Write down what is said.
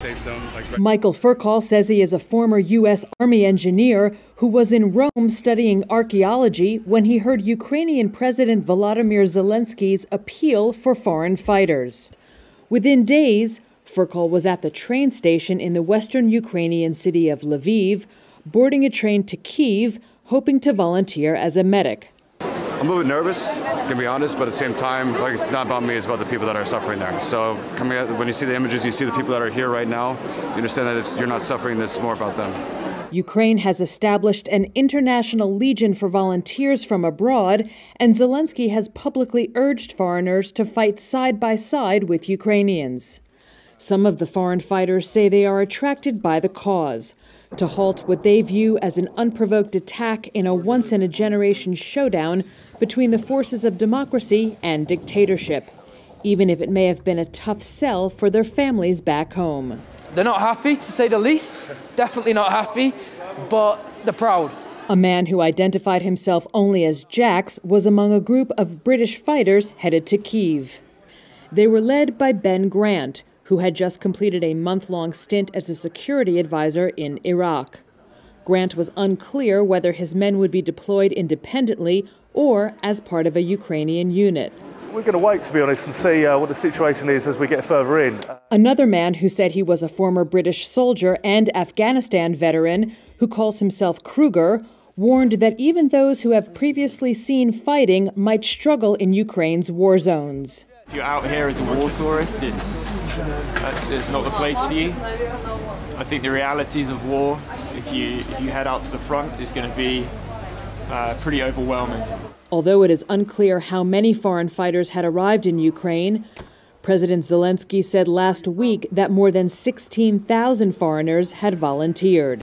safe zone. Michael Furcall says he is a former U.S. Army engineer who was in Rome studying archaeology when he heard Ukrainian President Volodymyr Zelensky's appeal for foreign fighters. Within days, Furcall was at the train station in the western Ukrainian city of Lviv, boarding a train to Kyiv, hoping to volunteer as a medic. I'm a little bit nervous, to be honest, but at the same time, it's not about me, it's about the people that are suffering there. So when you see the images, you see the people that are here right now, you understand that you're not suffering, it's more about them. Ukraine has established an international legion for volunteers from abroad, and Zelensky has publicly urged foreigners to fight side by side with Ukrainians. Some of the foreign fighters say they are attracted by the cause, to halt what they view as an unprovoked attack in a once-in-a-generation showdown between the forces of democracy and dictatorship, even if it may have been a tough sell for their families back home. They're not happy, to say the least. Definitely not happy, but they're proud. A man who identified himself only as Jax was among a group of British fighters headed to Kyiv. They were led by Ben Grant, who had just completed a month-long stint as a security advisor in Iraq. Grant was unclear whether his men would be deployed independently or as part of a Ukrainian unit. We're going to wait, to be honest, and see what the situation is as we get further in. Another man who said he was a former British soldier and Afghanistan veteran, who calls himself Kruger, warned that even those who have previously seen fighting might struggle in Ukraine's war zones. If you're out here as a war tourist, it's not the place for you. I think the realities of war, if you head out to the front, is going to be pretty overwhelming. Although it is unclear how many foreign fighters had arrived in Ukraine, President Zelensky said last week that more than 16,000 foreigners had volunteered.